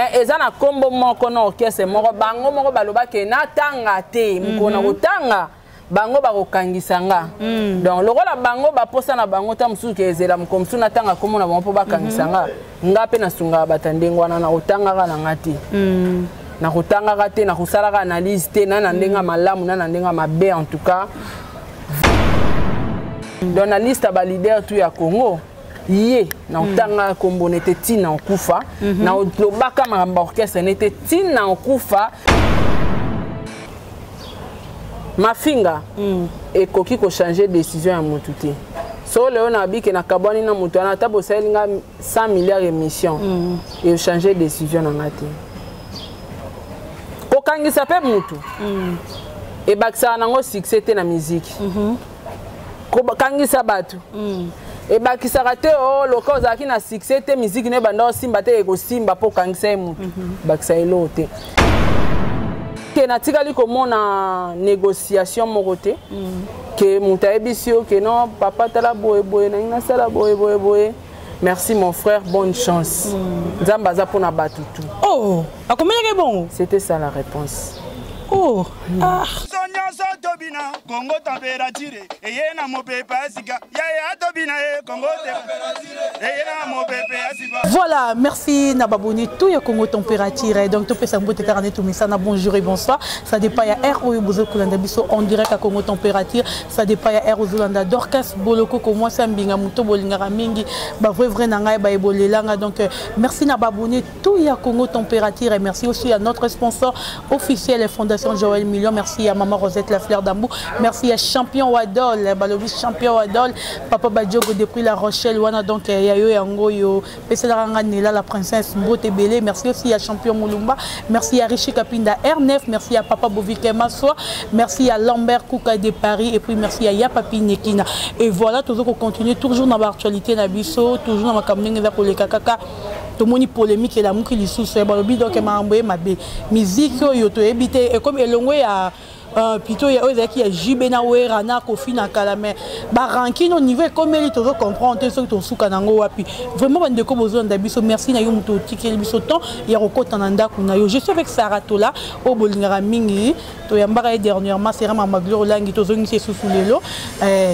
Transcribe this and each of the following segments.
mais ezana kombo moko na orchestre moko bango moko baloba ke na tanga te mukona kotanga bango bakokangisa nga donc lokola bango baposa na bango ta mususu ke ezela mukomsu na tanga kombo na bango po bakangisa nga pe na sunga batandengwa na otanga kana ngati na kotanga kate na kusala ka analyse te na ndenga malamu na ndenga mabe en tout cas donc na liste ba leader tu ya Congo yé na otanga kombo nete tina okufa na lobaka mamba orchestre nete tina okufa mafinga ekoki ko changer décision ya mutu te so leo na bike na kaboni na mutu na tabo salinga 100 milliards émission et changer décision na ngati ko kangisa pe mutu et baksa nango succès te na musique ko kangisa batu et bakisaka te o loko ozalaki na succès te musique ne banda osimba te ekosimba po kangisa mutu bakisa elo te ke natikali komona négociation moko te ke mutu ayebisi yo ke non papa tala boye boye na nga sala boye boye boye merci mon frère bonne chance nzambe aza mpona bato tu oh akomelaki bon c'était ça la réponse oh ah Tobina, Congo température, et yena mo pepe asika, ya tobina Congo température, et yena mo pepe asika. Voilà, merci Nababoni, tout ya Congo température, donc tout peut s'embouter carnet tout ça na bonjour et bonsoir, ça dépend ya air ou bozo kulanda biso en direct à Congo température, ça dépend ya air ou zolanda Dorcas Boloko ko moi sambinga muto bolingara mingi, ba vrai nanga ba ebolelanga donc merci Nababoni, tout ya Congo température et merci aussi à notre sponsor officiel Fondation Joël Million, merci à maman Rosette la fleur d'Ambou. Merci à Champion Wadol, Balobi Champion Wadol, Papa Badjogo depuis La Rochelle, Wana donc Yayo Yango Yo, Pesselaranga Nela la princesse Mbote Belé. Merci aussi à Champion Moulumba, merci à Richi Kapinda R9, merci à Papa Bovike Massoa, merci à Lambert Kouka de Paris et puis merci à Yapapi Nekina. Et voilà, toujours qu'on continue toujours dans l'actualité Nabiso, toujours dans ma campagne pour les kakaka. Tout le monde polémique et l'amour qui lui soucie. Balobi donc m'a envoyé ma musique yo to éviter et comme elongwe à plutôt il y a qui a Jibena Werana Kofi na Kalame baranki au niveau comme il toujours comprendre ce que ton souka nango wapi vraiment bande ko besoin d'abiso merci na yo muto tikel biso temps ya rokota nanda kuna yo je suis avec Saratola au bolingara mingi to yambara dernièrement c'est vraiment magloro langi to zongi sous lelo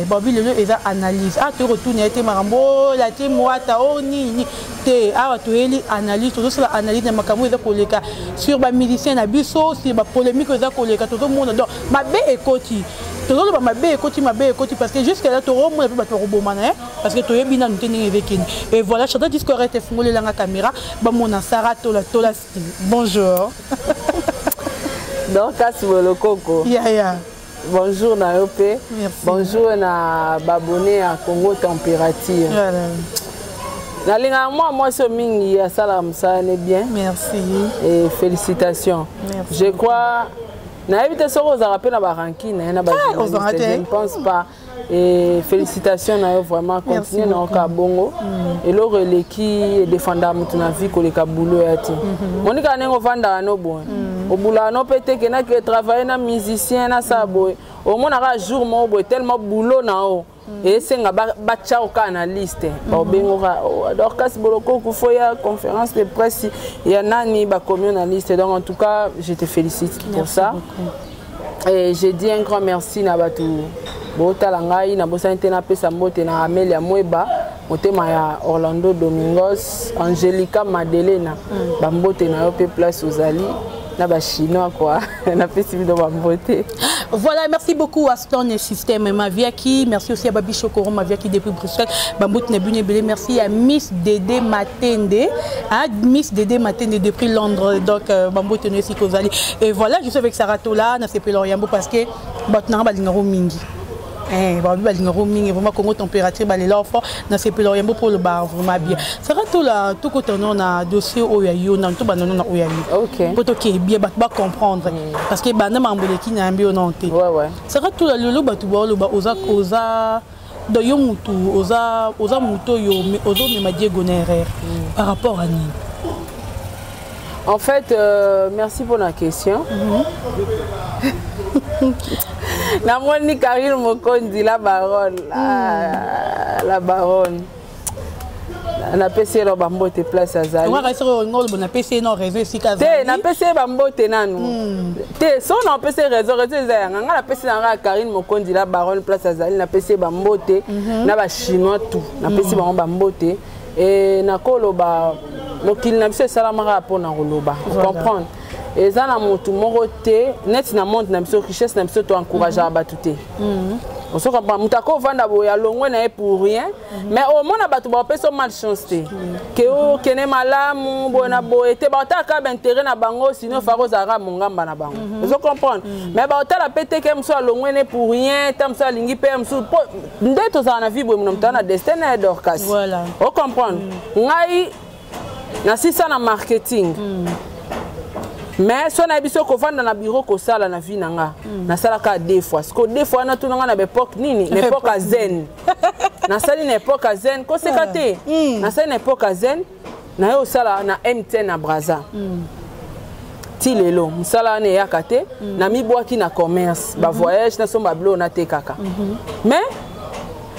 babi lelo eza analyse ah to retourner été marambo la te moata o ni te ah to eli analyse to so la analyse na makambo eza koleka sur ba musicien na biso sur ba polémique eza koleka to monde ma bé ekoti toujours ma bé ekoti parce que jusqu'à là to romo na ba to robomana parce que to yebina nous tenir avec et voilà chata disque arrête fungole la caméra ba mona Saratola tola bonjour donc Kasibolo Koko ya bonjour na yope bonjour na babonné à Congo température moi ce mingi à salam ça est bien merci et félicitations merci. Je crois na évité ça aux rappels na baranki na na je ne pense pas et félicitations na vraiment continuer na ka bongo et le relais qui défendre mutu na vie ko le kabulo yati monika nengo vanda no bon au boulot no pété que na que travailler na musicien na ça boy au moins na jour mo boy tellement boulot na o et c'est nga bacha au analyste ba bengo alors Kasibolo Koko foya conférence de presse il y a nani ba communaliste donc en tout cas je te félicite pour ça et je dis un grand merci na batu botala ngai na bosante na pesa mbote na Amelia Mweba motema ya Orlando Domingos Angelica Madelena ba mbote na yo pe place ozali na ba chinois quoi na pesi bido ba mbote. Voilà, merci beaucoup à Stone System Maviaki, merci aussi à Babi Chokoro Maviaki depuis Bruxelles, Bambout Nebune Belé, merci à Miss Dédé Matende, Miss Dédé Matende depuis Londres, donc Bambout Tenesi Kozali. Et voilà, je suis avec Saratola, na sepe Loriambo parce que Batna Balingaro Mingi. Balingaro Mingi, vraiment Congo température, Balela fort, na sepe Loriambo pour le bar, vraiment bien. Saratola, tout côté on a dossier Oyayo, na tout bananon na Oyayo. Ok. Pour que bien battre comprendre, parce que banana mamboleki na ambi onante. Ouais. Saratola lolo batu ba lo ba oza do yo mutu oza muto yo ozo me madie gonérer par rapport à Nini. En fait, merci pour la question. La Moni Karil Mokondi, la baronne. La baronne. na PC lo bambote place azali. Wa resero ngolo na PC no réseau sika azali. Te na PC bambote nanu. Te so na PC réseau ezanga nga na PC na Karine Mokondi la baronne place azali na PC bambote na ba chinois tout na PC bango bambote et na koloba mokili na biso salamaka pona koloba. Comprendre. Et ça na motu moko te net na monde na biso richesse na biso to encourager abatu te. On se comprend mutako vanda boya longwe na pour rien mais au moins na batu ba peso malchance te ke o kene malamu bona boete ba ta ka intérêt na bango sinon faro zara mongamba na bango. On se comprendre mais ba ta la pété ke mso longwe ne pour rien tam so lingi pe mso ndeto za na vie bo mnomta na destin na Dorcas. Voilà. On comprendre ngai na sisa na marketing. Mais si on a besoin qu'on vende dans le bureau qu'on sala na vie nanga na sala ka deux fois parce que deux fois na tout nanga na époque nini l'époque à zen na sala une époque à zen ko se katé na sala une époque à zen na yo sala na MTN na Braza ti lelo musala na ya katé na mi boaki na commerce ba voyage na so ba blo na te kaka mais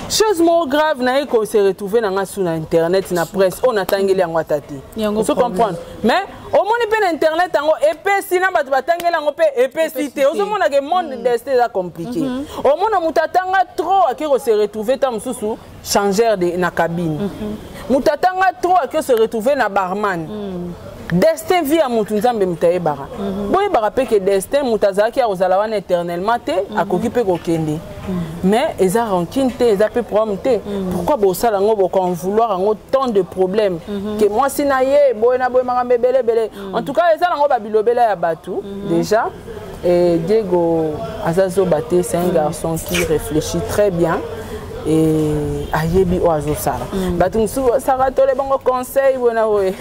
chose more grave na qu'on se retrouver dans sur internet na presse on attangeli yango tati on se comprendre mais au monde pe na internet yango epesi na batu batangeli yango pe epesi te ozo mona que monde destin est compliqué au monde mutatanga trop aki ko se retrouver ta mususu changeur de na cabine mutatanga trop aki se retrouver na barman destin vie à mutu nzambe mutaye bara boye bara pe que destin mutazaki a ozala wana éternellement te akoki pe kokende mais ils ont rancune te ils ont peu problème te pourquoi bo sala ngo bo kon vouloir ngo tant de problèmes que moi si na ye boye na boye makambe belé en tout cas ils ont ngo ba bilobela ya batu déjà et Diego Azazo Baté c'est un garçon qui réfléchit très bien et ayebi oazo sala batu nsu sara tole bongo conseil bona we.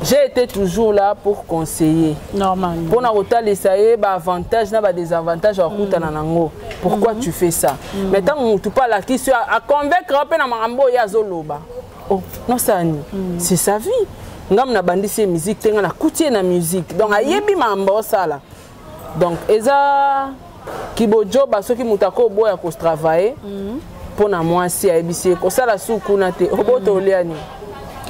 J'ai été toujours là pour conseiller. Normalement. Pour n'avoir les avantages, n'a pas des avantages à côté nanango. Pourquoi tu fais ça? Maintenant, tu parles là qui soit à convaincre un peu na marambo ya zoloba. Oh, non ça ni. C'est sa vie. Ngam na bandi c'est musique, tenga na coutier na musique. Donc ayebi mambo ça là. Donc eza kibojo baso ki mutako boya ko travailler. Pour na moi si ayebi ko ça la souku na te oboto liani.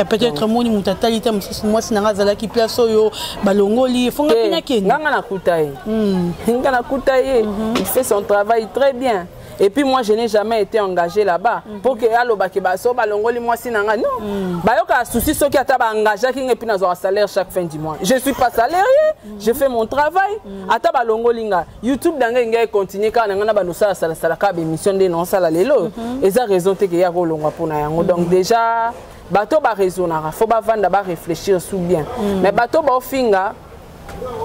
Peut-être moni mutatali ta moi si nanga zala ki place oyo balongoli fonga pina keni nganga na kutaye nganga na kutaye il fait son travail très bien et puis moi je n'ai jamais été engagé là-bas pour que aloba ke baso balongoli moi si nanga non bayoka souci ceux qui ata ba engagé ki ngepi na zo salaire chaque fin du mois je suis pas salarié je fais mon travail ata balongoli nga YouTube danga ngai continuer ka nanga na ba no sala sala ka be mission de non sala lelo eza raison te ke ya ko longwa pona yango donc déjà bateau ba raisonnera faut ba vanda ba réfléchir sous bien mais bateau ba finga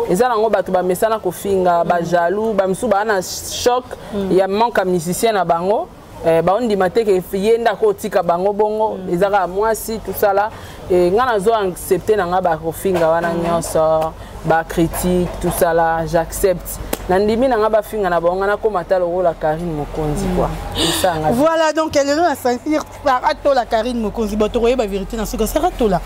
ezala ngo bateau ba mesana ko finga ba jaloux ba msu ba na choc ya manque à musicien na bango ba on dit maté que yenda ko tika bango bongo ezala moi si tout ça là et ngana zo accepter na nga ba ko finga wana nyonso ba critique tout ça là j'accepte nandimi na nga ba finga na bonga na ko matalo la Karine Mokonzi quoi ça voilà donc elle est là à sentir par la Karine Mokonzi ba to ba vérité dans ce que ça rato là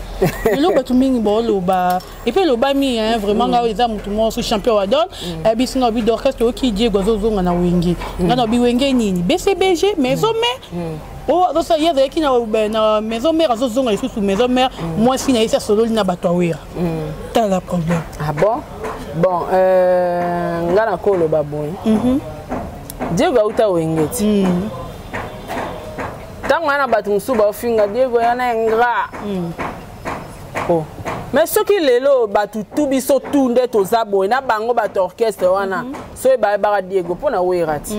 le ba to mingi bolo ba et puis le ba mi hein vraiment nga eza mutu mo so champion wa don e bi singa bi d'orchestre ki Diego zo nga na wengi ngana bi wenge nini BCBG maison mère oh ça y a qui na maison mère zo zonga sous maison mère moi si na esa solo na bato awira t'as la problème ah bon bon ngana kolo baboy Diego auta wengeti tango ana batu musuba ofinga Diego yana ngra oh mais ce qui lelo batu tubiso tunde to zabo na bango batu orchestre wana so ba ba Diego pona werati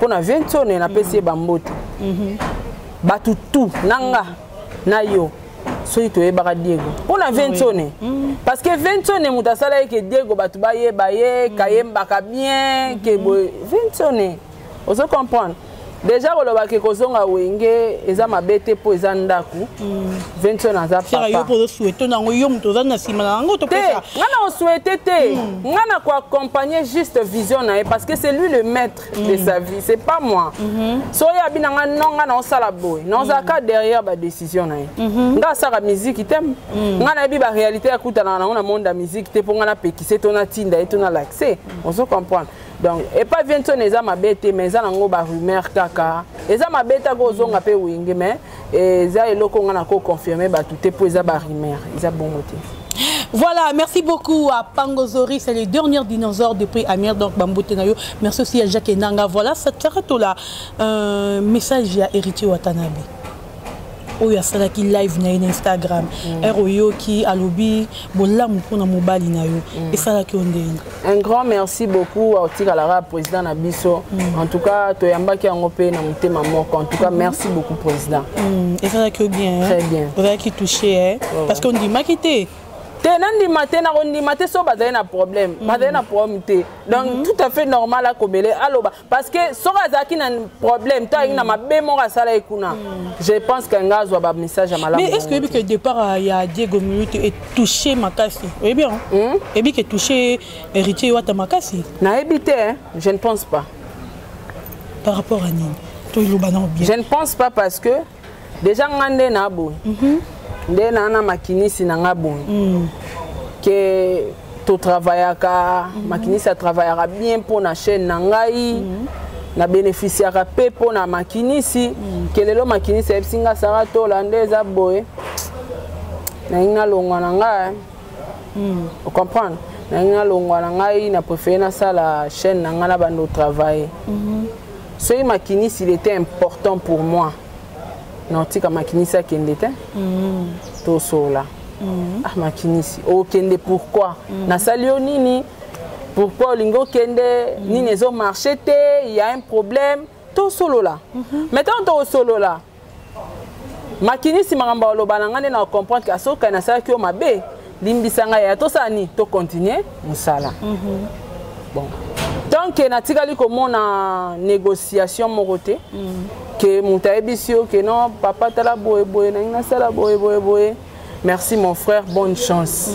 pona ventone na pesi bambote batu tu nanga na yo so ito e ba Diego pona ventone parce que ventone mutasala ke Diego batu ba ye kayemba ka bien ke ventone on se comprendre déjà koloba ke kozonga wenge eza mabete po eza ndaku ventone aza papa yo po souhaiter nango yo muto za na sima nango to pesa ngana on souhaiter te ngana ko accompagner juste vision na parce que c'est lui le maître de sa vie c'est pas moi so ya binanga nonga na osala boy non zaka derrière ba décision na nga saka musique item ngana bi ba réalité ya kutana na monde de musique te po ngana pekise to na tinda et to na l'accès on se comprend donc et pas ventone eza mabete mais eza nango ba rumeur kaka eza mabeta ko zonga pe wingi mais et ça eloko ngana ko confirmer ba tout pour ça ba rumeur ça bon côté. Voilà, merci beaucoup à Pangozori, c'est les derniers dinosaures depuis Amir, donc Bambotenayo. Merci aussi à Jacques Nanga. Voilà, ça s'arrête là. Message à Héritier Watanabe. Oh, il y a ça qui live na Instagram. ROYO qui a lobby, bola mupona mobali na yo. Et ça là qui on dit. Un grand merci beaucoup à Otikalara, président Nabiso. En tout cas, Toyamba qui a ngopé na mutema moko. En tout cas, merci beaucoup président. Et ça là qui bien. Très bien. Vous avez qui touché parce qu'on dit makité. Tenandi matin na rondi matin so bazay na problème bazay na problème té donc tout à fait normal à kobele aloba parce que so bazaki na problème ta ina mabe mo ka sala ekuna je pense que ngazo ba message à malamu. Mais est-ce que départ il y a Diego Minute est touché Makasi oui bien et bien que touché héritier Wata Makasi na habité je ne pense pas par rapport à Nini tout le banan bien je ne pense pas parce que déjà ngande na bo nde na makinisi na ngabo que to travaillaka makinisi a travaillera bien pour na chaîne na ngai na bénéficiera pe pour na makinisi que lelo makinisi esinga sara to landeza boy na ina longwa na ngai vous comprenez na ina longwa na ngai na préféré na sala chaîne na ngala bando travailler ce makinisi il était important pour moi. Non, tu as makinisi kendete. To sola. Ah makinisi. O kende pourquoi? Na salio nini? Pourquoi lingo kende nini zo marché té, il y a un problème. To solo là. Maintenant to solo là. Makinisi maramba loba na ngane na comprendre que asoka na sala ki o mabe. Limbisanga ya to sani to continuer musala. Bon. Tant que na tikali comme na négociation mon côté. Que mon taïbisio, que non, papa tala boé boé, na sala boé boé boé. Merci mon frère, bonne chance.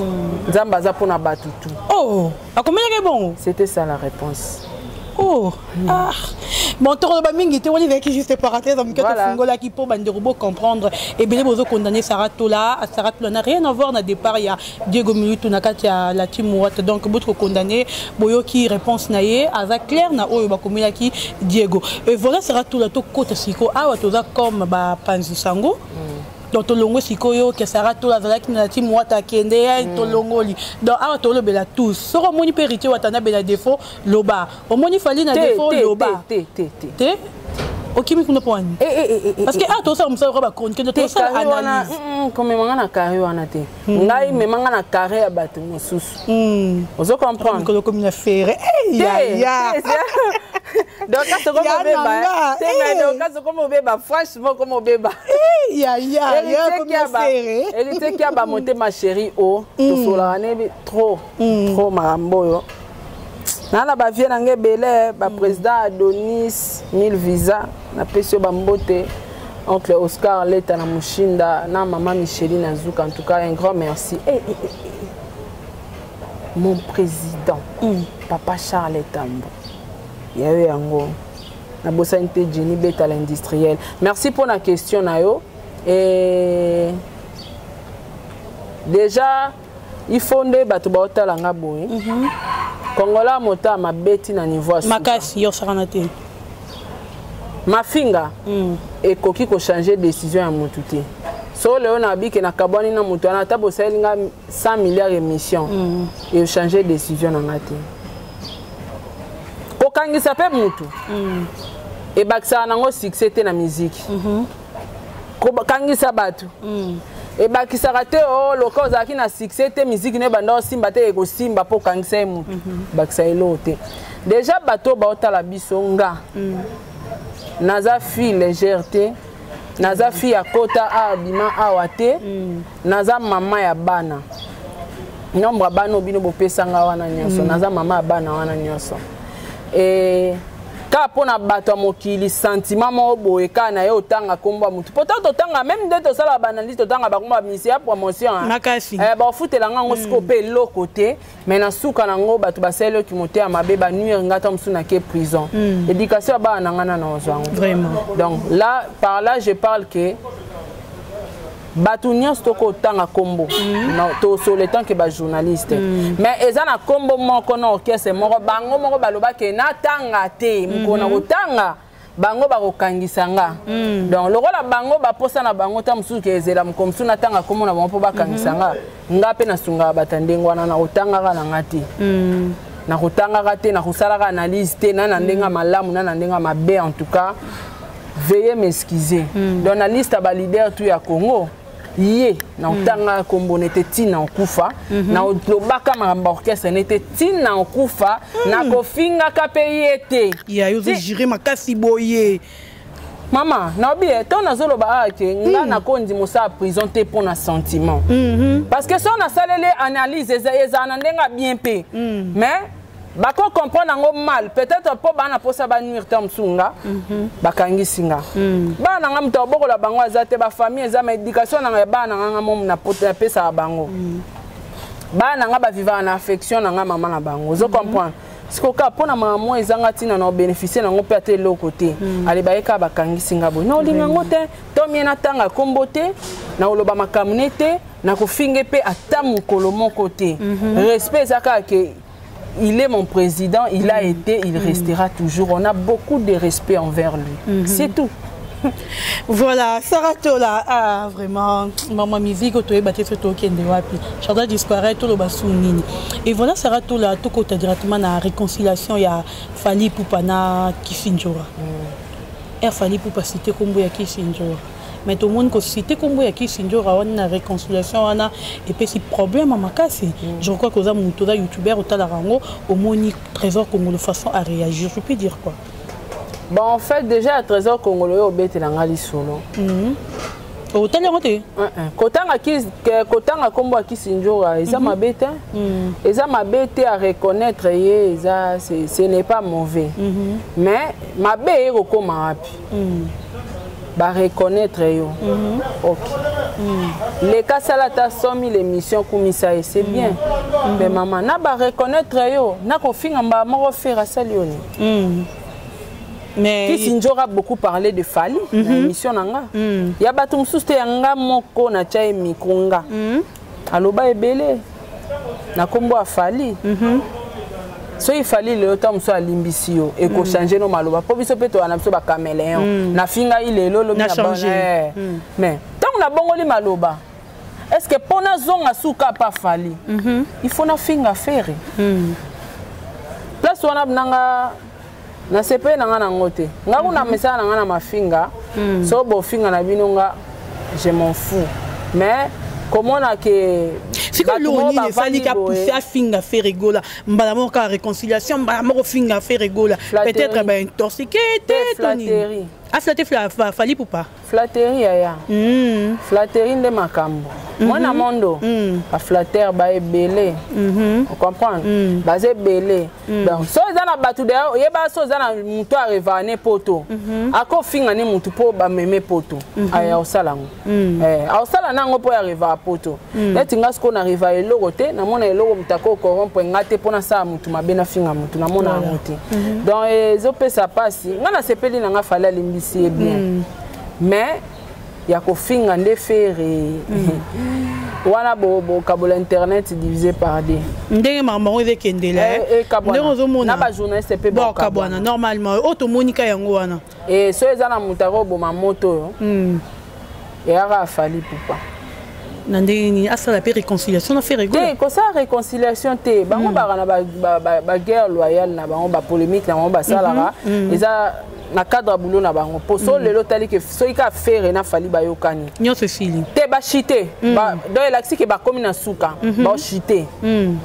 Zambaza pour na batutu. Oh, à combien est bon? C'était ça la réponse. Oh, ah. Bon, tu as dit que tu as juste paraté, donc tu as dit que comprendre. Et bien, vous avez condamné Saratola. Saratola n'a rien à voir au départ. Il y a Diego Minutu, il y a la team Ouatt. Donc, vous avez condamné. Boyo qui réponse naïe, à clair na oyo bakomela ki Diego. Et voilà Saratola to côté siko. Ah, tu as comme Panzi Sango. Donc tolongo sikoyo ke Saratola zalaki na team Ouatt kende ya tolongoli. Donc ah tolobela tous. Soko moni perité watana bela défaut loba. O moni fali na défaut loba. Te. Ok mi kuna point. Parce que ah to ça msa ba chronique to ça analyse. Comme manga na carré wana te. Ngai me manga na carré ya bato mosusu. Ozo comprendre. Comme na faire. Ya. Donc quand c'est comme bébé. C'est donc quand comme bébé franchement comme bébé. Ya comme faire. Elle était qui a ba monter ma chérie oh to sola ne trop marambo yo. Nana ba vie nange belé ba président Adonis 1000 visa na pesio ba mbote oncle Oscar Leta na Mushinda na maman Micheline Azuka en tout cas un grand merci. Mon président papa Charles Tambo. Yawe yango na bossa inte Jenny Beta l'industriel. Merci pour la question na yo et déjà il faut nde bato ba otala nga boye. Kongola mota ma beti na niveau makasi yo saranate ma finga et koki ko changer décision ya mututi so leo na bike na kaboni na mutu na tabo salinga 100 milliards émission et changer décision na ngati ko kangisa pe mutu et baksa nango succès te na musique ko kangisa batu et bakisaka te o loka ozalaki na succès te musique ne banda osimba te ekosimba mpo okangisa ye mutu bakisa elo te déjà bato baotala biso nga naza fille légère te naza fille ya kota abima awa te naza mama ya bana nombre ya bana obino bopesanga wana nyonso naza mama ya bana wana nyonso et ka pona bato mokili sentiment mo boye ka na yo tanga komba mutu pourtant to tanga même de to sala banaliste to tanga ba komba mission promotion makasi ba futela ngo scope lo côté mais na suka na ngo bato baselo ki moté amabe ba nuire ngata msuna ke prison éducation ba na ngana na ozango vraiment donc là par là je parle que Batounia stoko tanga kombo to so le temps que ba journaliste mais ezana kombo moko na orchestre moko bango moko baloba ke na tanga te mko na kotanga bango bakokangisa nga donc lokola bango baposa na bango ta mususu ke ezela mukomsu na tanga komona bango po bakangisa nga pe na sunga batandengo wana na otanga na ngati na kotanga te na kosalaka analyse te na ndenga malamu na ndenga mabe en tout cas veuillez m'excuser donc na liste ba leader tout ya Congo yé na otanga kombo nete tina okufa na lobaka mamba orchestre nete tina okufa na kofinga kapeyete ya yoze jire makasi boye mama na bien ton azoloba ake nga na kondi mosa prison te pour na sentiment parce que son na salele analyse eza na ndenga bien pe mais bako comprendre ngo mal peut-être po bana posa ba nuire tam sunga bakangisinga bana nga mto bokola bango azate ba famille eza ma éducation na bana nga mom na pota pesa bango bana nga ba vivre en affection na nga mama na bango zo comprendre sikoka pona mama ezanga tina na bénéficier na ngo pe ate lo côté ali baeka bakangisinga bo no linga ngote to miena tanga kombote na oloba makamunete na kofinge pe atamu kolomo côté respect zaka ke il est mon président, il a été, il restera toujours. On a beaucoup de respect envers lui. C'est tout. Voilà, Sarah Tola, ah vraiment, maman musique, tu es battu sur ton kende wapi. Chanda disparaît, tout le basounini. Et voilà, Sarah Tola, tout côté directement dans la réconciliation, il y a Fali Poupana Kisinjora. Fali Poupa cité comme ya Kisinjora. Mais tout le monde cité comme ya Kisinjora, on a réconciliation, on a et puis si problème à Makasi. Je crois que vous avez un youtubeur au Talarango, au Moni Trésor Congolais façon à réagir. Je peux dire quoi? Bon, en fait, déjà, le Trésor Congolais au bête langali solo. Au Talarango? Kotanga kombo ya Kisinjora, ils ont ma bête. Ils ont ma bête à reconnaître, ce n'est pas mauvais. Mais ma bête est recommandée. Ba reconnaître yo. OK. Les cas salata somi l'émission kumisa c'est bien. Mais maman na ba reconnaître yo, na ko finga ba mo faire salioni. Mais Kisinjora beaucoup parlé de Fali dans l'émission nanga. Ya batu mususte yanga moko na chai mikonga. Aloba ebele. Na kombo a Fali. So il fallait le temps soit limbisio et ko changer nos maloba pour biso peto na biso ba caméléon na finga il est lolo na changer mais tant na bongoli maloba est-ce que pona zonga suka pas fali il faut na finga faire place wana nanga na sepe nanga na ngote nga kuna message nanga na mafinga so bo finga na binonga je m'en fous mais comment on a que si que l'oni ne fallait qu'à pousser à finga faire rigola mbala ka réconciliation mbala mo finga faire rigola peut-être ben intoxiqué flatterie a flatté fali pour pas flatterie ya flatterie de makambo moi na mondo a flatter ba ebele on comprend ba ebele donc so za na batu de yeba so za na muto a revaner poto ako finga ni mutu po ba meme poto aya osalango osala nango po ya reva poto neti ngasko na riva eloko te na mona eloko mutako corrompre ngate pona sa mutu mabena finga mutu na mona mutu donc ezopesa pasi ngana sepeli na nga fala limbisi bien mais ya ko finga nde faire wana bo kabola internet divisé par deux ndenge maman eze kendela ndenge ozomona na ba journaliste pe bon kabwana normalement auto monika yango wana et so ezana mutako bo mamoto et ara Fali Poupa nandeni asala pe réconciliation na faire rigoler ko sa réconciliation te bango ba na ba guerre loyale na bango ba polémique na bango ba sala eza na cadre boulot na bango poso lelo tali que so ika faire na Fali ba yokani nyonso fili te ba chité ba do elaxi ke ba komi na suka ba chité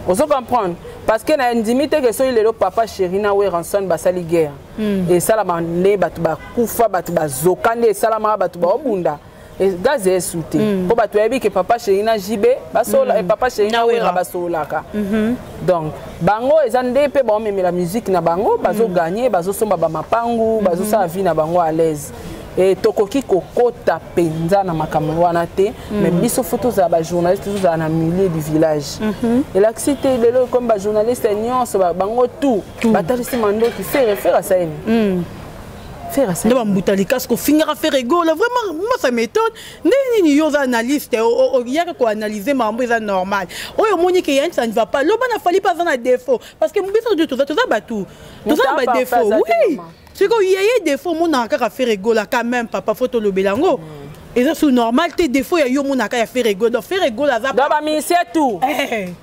ozo comprendre parce que na indimité que so lelo papa chéri na we ranson ba sali guerre et sala ba ne batu ba kufa batu ba zokande sala ma batu ba obunda et gaz est souté ko batu yebi que papa chéri na jibe basola et papa chéri na we basolaka donc bango ezande pe ba memela musique na bango bazo gagner bazo somba ba mapangu bazo sa vie na bango à l'aise et tokoki kokota penza na makambo wana te mais biso photo za ba journaliste za na milieu du village et l'accident lelo comme ba journaliste nyonso bango tout batalisi mando qui fait référence à ça faire ça ndaba mbutali parce que finira faire rigolo vraiment moi ça m'étonne nini yo analyste il y a quoi analyser mambo est normal oyo moni que ça ne va pas lo bana fali pas un défaut parce que mbiso de tout ça batou tout ça ba défaut oui c'est que il y a des défauts mon aka faire rigolo quand même papa photo lo belango et ça c'est normal tes défauts ya yo mon aka faire rigolo donc faire rigolo ça ba ministère tout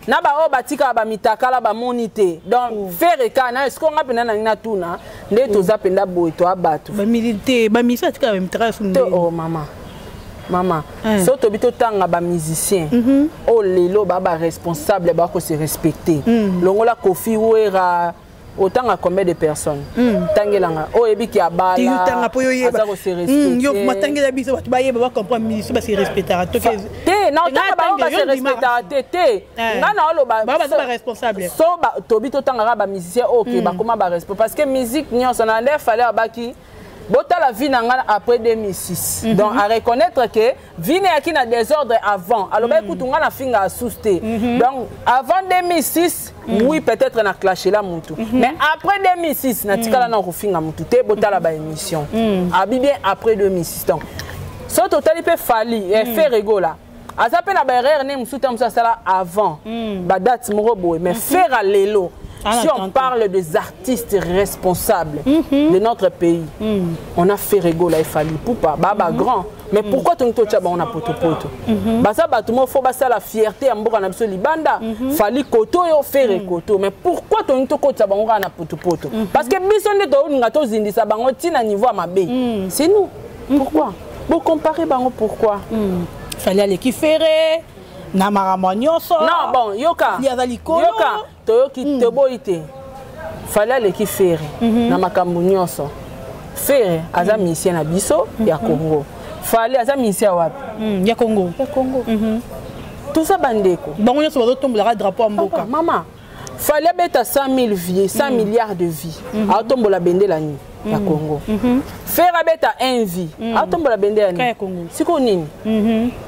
na ba o batika ba mitaka la ba monité donc faire kana est-ce qu'on a pena na tuna nde to zapenda boy to abatu ba milité ba ministère tika même trace oh maman so to bito tanga ba musicien oh lelo ba responsable ba ko se respecter longola Kofi Wera autant à combien de personnes tangelanga oh ebiki abala tu tanga po yo yeba ko se respecter yo matangela biso ba yeba comprendre ministre ba se respecter to te na tanga ba se respecter te ngana olo ba responsable so ba to bito tanga ba musicien OK ba comment ba responsable parce que musique nyonso na ndef fallait abaki Bota la vie après 2006. Donc à reconnaître que vie n'est qui na désordre avant. Alors écoute on a finga à souster. Donc avant 2006 oui peut-être na clashé la mutu. Mais après 2006 na tikala na finga mutu te bota la ba émission. Abi bien après 2006 donc. So total il peut fali et faire rigola. Azape na ba erreur ne musuta musala avant. Ba date morobo mais faire à lelo. Si on parle des artistes responsables de notre pays, on a fait rigoler et Fally Ipupa, Baba grand. Mais pourquoi tu on a poto poto? Basa batumo faut basa la fierté à mboka na biso libanda. Fally koto yo faire koto. Mais pourquoi tu on a poto poto? Parce que biso ne to ngato zindisa bango tina niveau à mabe. C'est nous. Pourquoi? Vous comparez bango pourquoi? Fallait aller qui ferait. Non bon yoka toyoki teboite fallait aller qui faire na makambo nyonso faire aza musicien na biso ya Congo fallait aza musicien wapi ya Congo tout ça bandeko bango nyonso bazo tombola drapeau mboka maman fallait beta 100 000 vies 100 milliards de vies a tombola bendela ni ya Congo faire beta 1 vie a tombola bendela ni ya Congo siko nini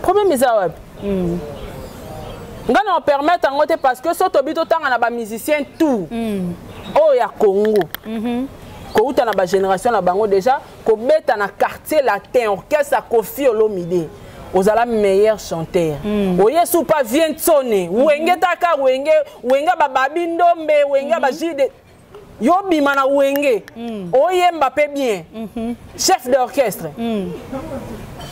problème eza wapi ngana on permettre ngote parce que so tobito tanga na ba musicien tout oh ya Congo ko uta na ba génération na bango déjà ko beta na quartier latin orchestre Kofi Olomide ozala meilleur chanteur oye sou pas vient sonner wenge taka wenge bababi ndombe wenge ba jide yo bima na wenge oye Mbappé bien chef d'orchestre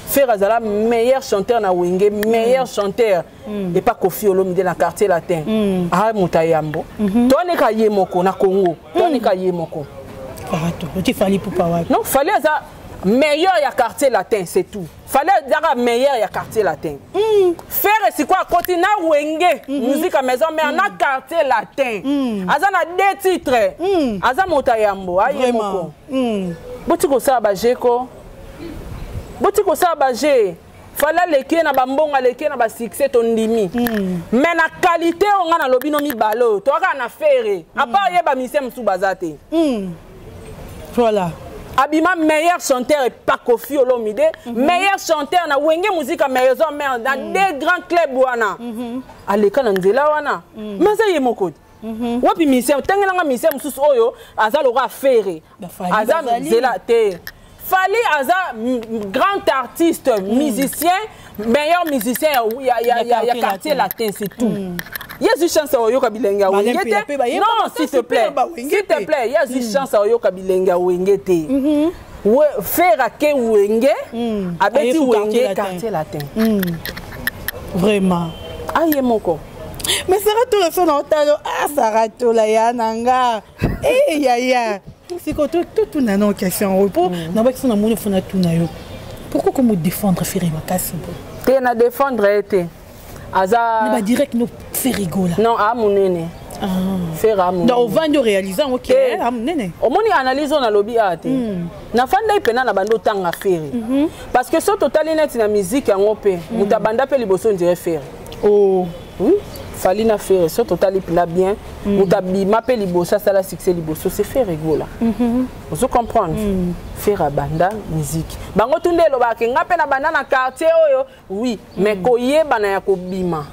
faire azala meilleur chanteur na wenge meilleur chanteur et pas Kofi Olomide na quartier latin ah mutayambo toni ka yemoko na Congo toni ka yemoko parato tu Fally Ipupa wa non fallait ça meilleur ya quartier latin c'est tout fallait dire meilleur ya quartier latin faire c'est quoi continuer wenge musique à maison mais na quartier latin azana deux titres aza mutayambo ah yemoko botiko sa ba jeko botiko sa baje fala leki na bambonga leki na ba succès tondimi mais na qualité on a na lobino mi balo to ka na faire à part yeba misem sou bazate voilà abima meilleur chanteur et pas Kofi Olomide meilleur chanteur na wenge musique à maison mais dans des grands clubs wana aleka na nzela wana mais ça yemoko wapi misem tangela nga misem sous oyo azalo ka faire azam nzela te Fally aza grand artiste, musicien, meilleur musicien, il y a quartier latin, c'est tout. Il y a une chance à Oyoka Bilenga Wengete. Non, s'il te plaît, il y a une chance à Oyoka Bilenga Wengete. Faire à que Wenge, avec Wenge quartier latin. Vraiment. Aïe, moko. Mais Sarato la son entalo, ah Sarato la yananga. Eh ya. C'est quand tout n'a non question repos na ba kisona moni fona tout na yo pourquoi comme défendre faire makasi te na défendre été aza ba direct no faire rigola non a monene faire a monene donc vendre réaliser OK a monene au moni analyse on a lobby ate na fanda ipena na bando tanga faire parce que so total net na musique en opé mutabanda pe liboso on dirait faire oh oui fali na faire so total pla bien mutabi m'appelle liboso ça la succès liboso c'est faire rigola vous comprendre faire banda musique bango tunde lo ba ke ngape na banda na quartier oyo oui mais koyeba na ya kobima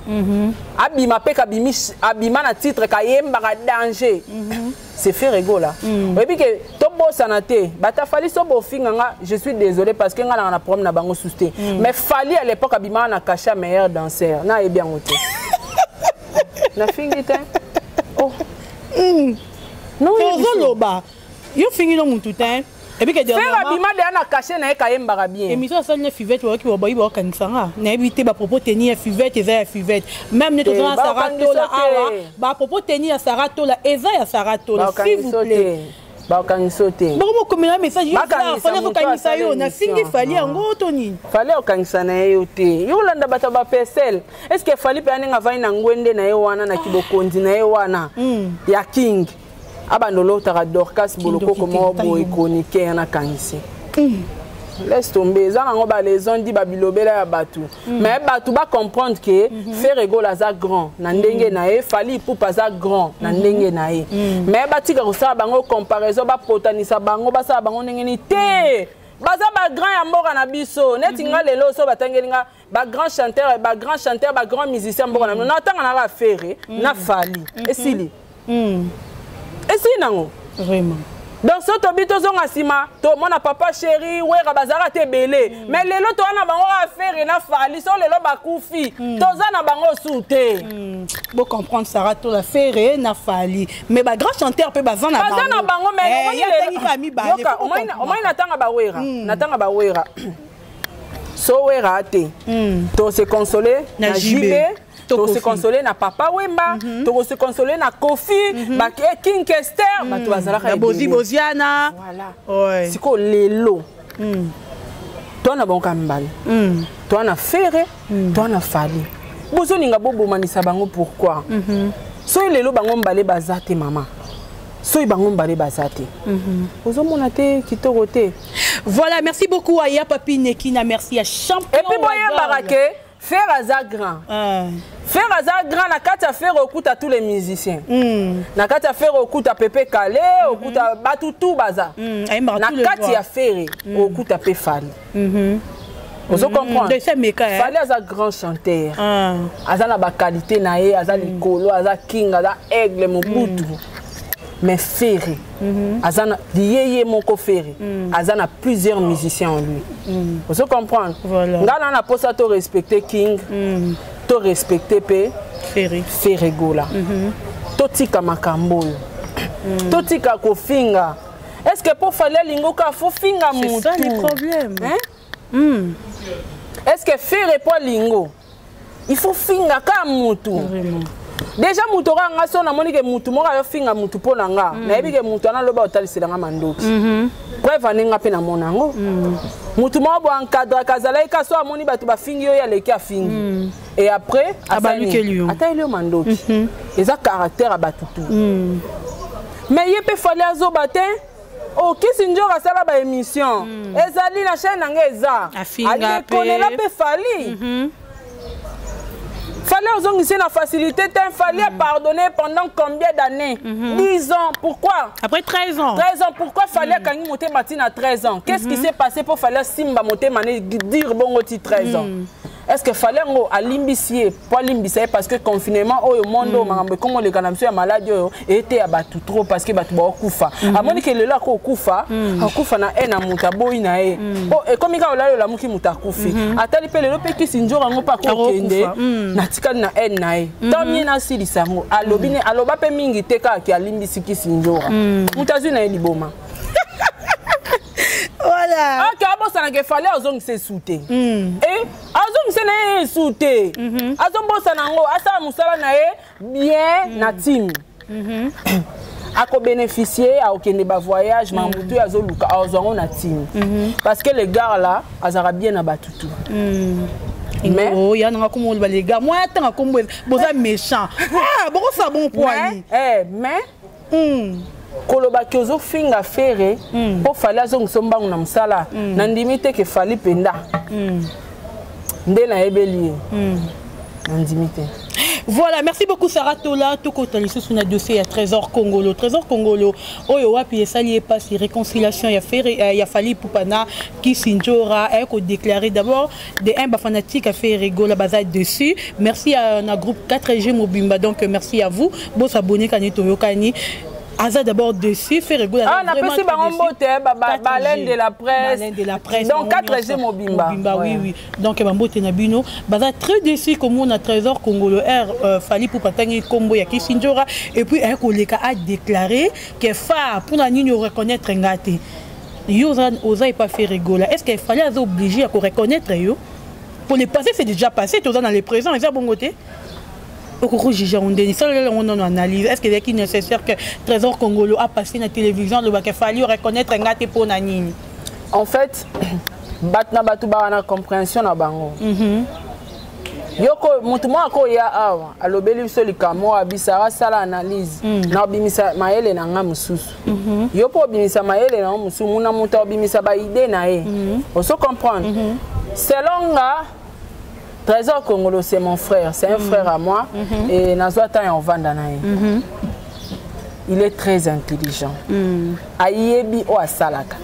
abima pe kabimi abima na titre kayemba ka danger c'est fait rigola et puis que tobo sanate bata fali so bo finga je suis désolé parce que nga na problème na bango souster mais fali à l'époque abima na cacha meilleur danseur na e bien oté na fingita oh non loba yo fingi no mutu temps et puis que faire abima de na caché na kayemba bien émission ça ne fivette wa ki wa boyi ba kanisanga na éviter ba propos tenir fivette eza fivette même ne tozana sarato la awa ba propos tenir sarato la eza ya sarato la s'il vous plaît ba kangisote ba ko komela message yo fallait ko kanisa yo na fingi fali yango toni fallait o kangisa na yo te yo landa bata ba pesel est-ce que fallait pe aninga vai na ngwende na yo wana na kibokondi na yo wana ya king abandolo tara Dorcas boloko comme bo iconique na kangisi laisse tomber ça ngo ba les on dit ba bilobela ya batu mais batu ba comprendre que faire rigolo za grand na ndenge na e fali pour pas za grand na ndenge na e mais batika ko sa bango comparaison ba potanisa bango ba sa bango ndenge ni te baza ba grand ya mboka na biso neti nga lelo so batangelinga ba grand chanteur ba grand musicien mboka na na tanga na ba faire na fali esili nango vraiment donc so to bito zonga sima to mona papa chéri wera bazara te belé mais lelo to na bango affaire na fali so lelo bakufi toza na bango soute bo comprendre Sarah to la faire na fali mais ba grand chanteur pe bazana bango mais ya tangi famille ba o mai na tanga ba wera so wera te to se consoler na jibe to se consoler na papa Wemba to se consoler na Kofi ba King Kester ba to bazala ka Boziana voilà ouais siko lelo to na bon kambali to na fere to na fali bozo ninga bobo manisa bango pourquoi so lelo bango mbale bazate mama so bango mbale bazate bozo monate kitoko te. Voilà, merci beaucoup Aya Papi Nekina, merci à champion. Et puis boye barake faire azar grand. Faire azar grand na kata faire écoute à tous les musiciens. Na kata faire écoute à Pépé Calé, écoute à Batutu baza. Na kata ya faire écoute à Pefali. Vous comprenez? Fallait azar grand chanteur. Azar na ba qualité na ye, azar likolo, azar king, azar aigle Mobutu. Mais Ferré, Azana, Yeye Moko Ferré, Azana plusieurs musiciens en lui. Vous comprenez? Voilà. Na posa to respecter King, to respecter P. Ferré Gola. To tika makambolo. To tika kofinga. Est-ce que pour faire lingo ka faut finga moutou? C'est ça le problème. Est-ce que Ferré pour lingo? Il faut finga ka moutou. Vraiment. Déjà mutora nga so na moni ke mutu mo ka finga mutu pona nga na yebi ke mutu ana loba otalisela nga mandoki preuve aninga pe na monango mutu mo bo encadre kazala ka so amoni batu ba fingi yo ya leki afingi et après ataile mandoki eza caractère abatutu mais yepe fallait azobate o kisi njora sala ba émission ezali na chaîne nga eza afinga pe konela pe fali fallait aux hommes la facilité, il fallait pardonner pendant combien d'années? 10 ans. Pourquoi? Après 13 ans. 13 ans. Pourquoi fallait quand il montait Matine à 13 ans? Qu'est-ce qui s'est passé pour fallait Simba monter Mané dire bon au 13 ans? Est-ce que fallait à l'imbissier, pas l'imbissier parce que confinement au monde comme les canamsio à maladie était abattu trop parce que batu ba kufa. A moni que le là ko kufa, kufa na ena mutabo ina e. Oh et comme il a la muki mutakufi. Atali pe le pe ki sinjora ngo pa ko kende. Na tika na ena e. Tant na sili sango. Alobine aloba pe mingi teka ki alimbisi ki sinjora. Mutazu na liboma. Voilà. Ok, bon, ça n'a fallu aux hommes se souter. Et aux hommes se souter. Aux hommes ça n'a pas musala na bien na team. A ko bénéficier à aucun débat voyage, mamoutou à zoluka à ozongo na team. Parce que les gars là, azara bien na batutu. Mais oh, il y a un comme les gars, moi attends comme boza méchant. Ah, bon ça bon point. Mais koloba kyozo finga fere po fali azongo sombango na msala na ndimite ke fali penda nde na ebeli na ndimite. Voilà, merci beaucoup Sarah Tola. Tout côté sur notre dossier à Trésor Congolo. Trésor Congolo, Oyo Wapi Sali passe réconciliation, il y a fallu Poupana qui s'injora, elle a déclaré d'abord des un fanatique a fait rigolo la base dessus. Merci à notre groupe 4G Mobimba, donc merci à vous. Bon s'abonner Kanito Yokani. Aza d'abord dessus, fait rigoler. Ah, on a passé par un mot, baleine de la presse. Baleine de la presse. Donc 4G Mobimba. Oui, oui. Donc, Bambote Nabino. Baza très déçu comme on a Trésor Congolo R. Fali pour Patangi Combo Yaki Sinjora. Et puis, un collègue a déclaré que fa pour la ligne reconnaître Ngate. Yosa n'a pas fait rigoler. Est-ce qu'il fallait obligé à reconnaître yo? Pour les passés, c'est déjà passé. Tout ça dans les présents, ils ont bon côté. On analyse. Est-ce qu'il est nécessaire que Trésor Congolo a passé dans la télévision, il fallait reconnaître un gâté pour Nanini? En fait, batna batuba na compréhension na bango. Yoko mutumwa ko ya awa alobeli solika mo abisara sala analyse na obimisa maele na nga mususu. Yopo obimisa maele na mususu muna muta obimisa ba idée na ye. On se comprendre. Selon nga Trésor Congolo, c'est mon frère, c'est un frère à moi. Et Nazwata est en Vandanae. Il est très intelligent. Aïebi o asalaka.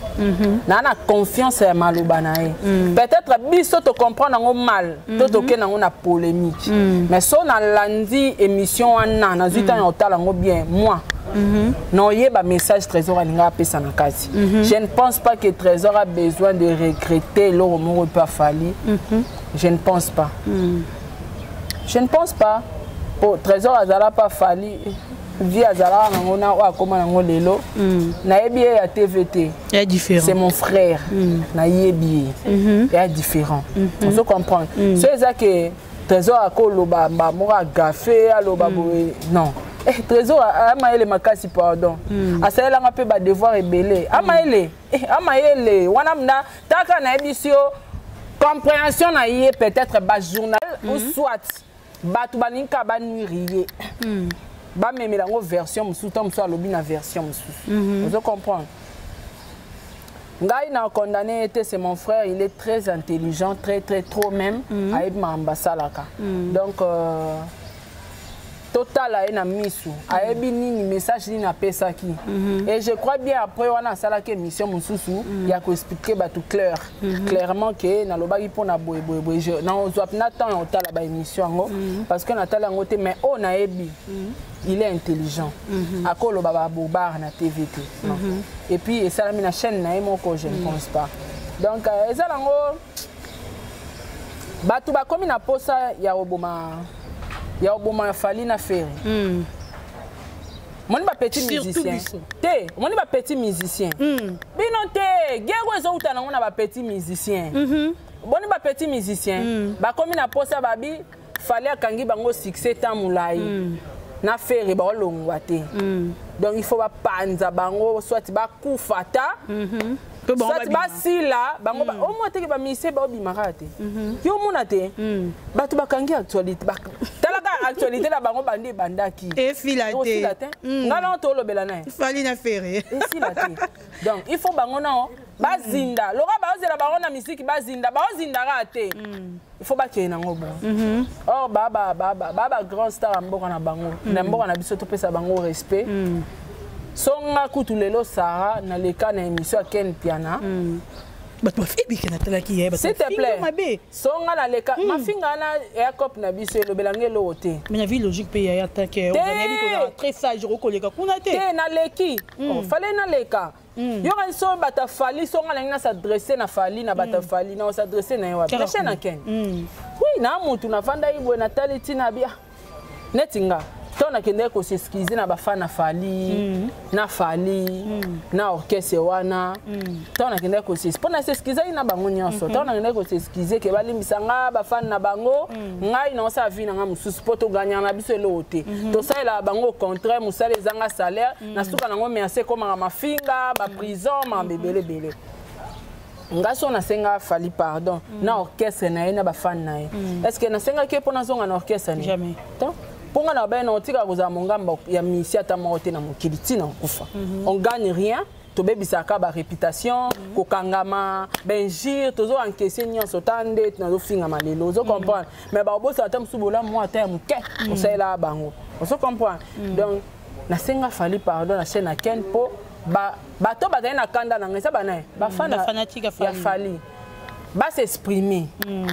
Nana confiance à Malubanae. Peut-être biso te comprendre mal, tout ok na una polémique. Mais si on a lundi émission en Nazwata en talango bien moi. Non, il y a un message Trésor à Pessanakasi. Je ne pense pas que Trésor a besoin de regretter l'homme pas fallu. Je ne pense pas. Je ne pense pas. Pour Trésor Azala pas fallu. Via Azala on a comment on lelo. Naebi à TVT. Il est différent. C'est mon frère. Naebi. Il est différent. On se comprend. C'est ça que Trésor a koloba mora gafé aloba non. Trésor amaele makasi pardon. Asala nga pe ba devoir rebelle. Amaele wana mna taka na ebisio compréhension na yé peut-être bas journal ou soit batu baninka ba nuirier. Ba memela ngo version musu tom so alobi na version musu. Vous comprenez? Ngai na condamné c'est mon frère, il est très intelligent, très trop même aïb ma ambasalaka. Donc total a na misu ayebi nini message ni na pesa ki et je crois bien après on a sala que mission mususu ya ko expliquer ba tout clairement que na lobaki pona boy na ozwa na temps on tala ba émission ngo parce que na tala ngote mais on a ebi il est intelligent akolo baba bobar na TVT et puis et ça na chaîne na moko je ne pense pas donc ezala ngo batu ba komi na posa ya oboma ya oboma fali na faire. Moni ba petit musicien. Te, moni ba petit musicien. Bino te, gego ezo utana ngona ba petit musicien. Boni ba petit musicien. Ba komi na posa babi fali akangi bango succès tamulai. Na faire ba olongwa te. Donc il faut ba panza bango soit ba kufata. Soit ba sila bango ba o mo te ke ba mise ba obimaka te. Yo mona te. Batu bakangi actualité. Actualité la bango bandi bandaki et filaté ngala to lobela na fali na ferré et filaté donc il faut bango na bazinda loka bazela bango na musique bazinda raté il faut ba kena ngobo or baba grand star mboka na bango na mboka na biso to pesa bango respect songa kutulelo Sarah na leka na émission Ken Piana s'il te plaît, songa na leka mafinga na aircop na biso lobelange lote. Mais la vie logique paye ya attaquer. On a vu très sage rekoleka kuna te. Te na leki. Fallait na leka. Yo kan so bata fali songa na s'adresser na fali na bata fali na s'adresser na wa. Prêcher na ken. Oui, na mutu na vanda ibwe na taliti na bia. Netinga. Tona kende ko s'excuser na bafana fali na fali na orchestre wana tona kende ko s'excuser pona s'excuser na bango nyonso tona kende ko s'excuser ke balimbisa nga bafana na bango ngai na sa vie na nga mususu poto gagner na biso elote to sala bango contraire musala ezanga salaire na suka nango merci koma mafinga ba prison ma bebele ngaso na senga fali pardon na orchestre na ina bafana na est-ce que na senga ke pona zonga na orchestre ni jamais Ponga na bena otika koza mongamba ya misia ta maote na mokili tina kufa. On gagne rien tobebisaka ba réputation kokangama benjir tozo encaisser nyonso tande nazo fingama lelo ozo comprendre mais ba bosa ta musubola moi ta muke osela bango ozo comprendre donc na senga fali pardon na chaîne à Ken po bato bazali na kanda na ngesa bana ba fanatique ya fali ba s'exprimer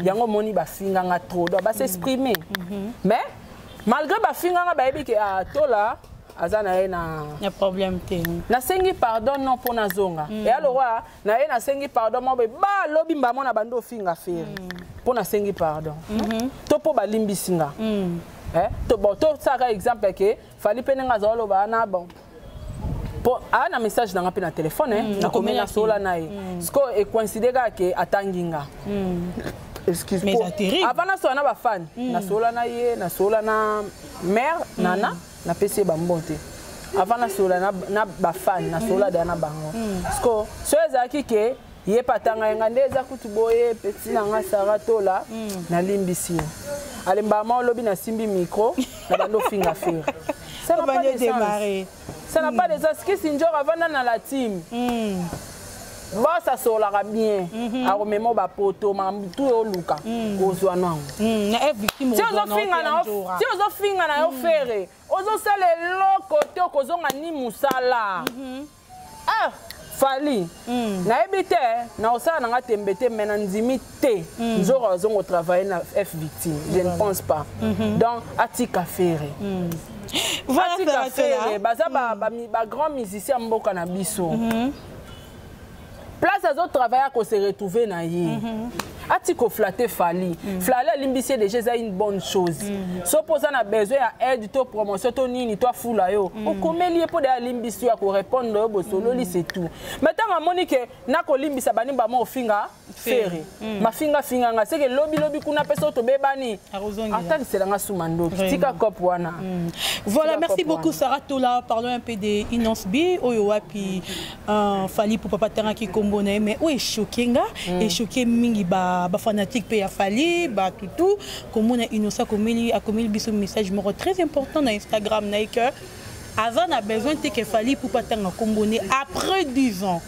yango moni ba finganga trop do ba s'exprimer mais malgré ba finganga ba yebi ke tola azana ye na problème te na sengi pardon non pour na zonga et alors na ye na sengi pardon mo ba lobi mbamo na bando finga feri pour na sengi pardon to po ba limbisinga to bon to saka exemple ke fali penenga zolo ba na bon pour un message dans un téléphone na komena sola na ye sko e considérer que atanginga excuse-moi avant na sola na ba fan na sola na ye na sola na mère nana na PC ba mbonte avant na sola na ba fan na sola da na bango sko so ezaki ke ye patanga ngande za kutuboye petit na nga saratola na limbisi alemba ma lobi na simbi micro na bando finga faire ça va pas démarrer. Ça n'a pas de sens. Ce qui s'injure avant dans la team. Bon, ça solara bien. Alors, même au bapoto, tout au luka. Au soignant. Si on a fait un offert, on a fait le côté aux ni musala. Ah, fali. Na ebite, na osa na ngatembete menanzimite. Nous aurons travaillé na F victime. Je ne pense pas. Donc, atika faire. Voilà ba grand musicien mboka na biso place à autres travailleurs qu'on se retrouver na ye atiko flatter fali flatter limbiser déjà c'est une bonne chose so posa na besoin à aide to promotion to nini to fula yo o komeli po de limbiser ya ko répondre bo solo li c'est tout maintenant monique na ko limbisa bani ba mo finga fere ma finga nga c'est que lobby kuna peso to bebani attends c'est la sumando tika cop wana voilà merci beaucoup Sarah Tola parlons un peu de Inonce B oyo wapi fali pour papa tanga ki kombona mais o choqué nga et choqué mingi ba fanatique pe ya fali ba tout comme on a Innocent komeli biso message moko très important na Instagram na que avant a besoin de que fali pour pas tanga kombona après 10 ans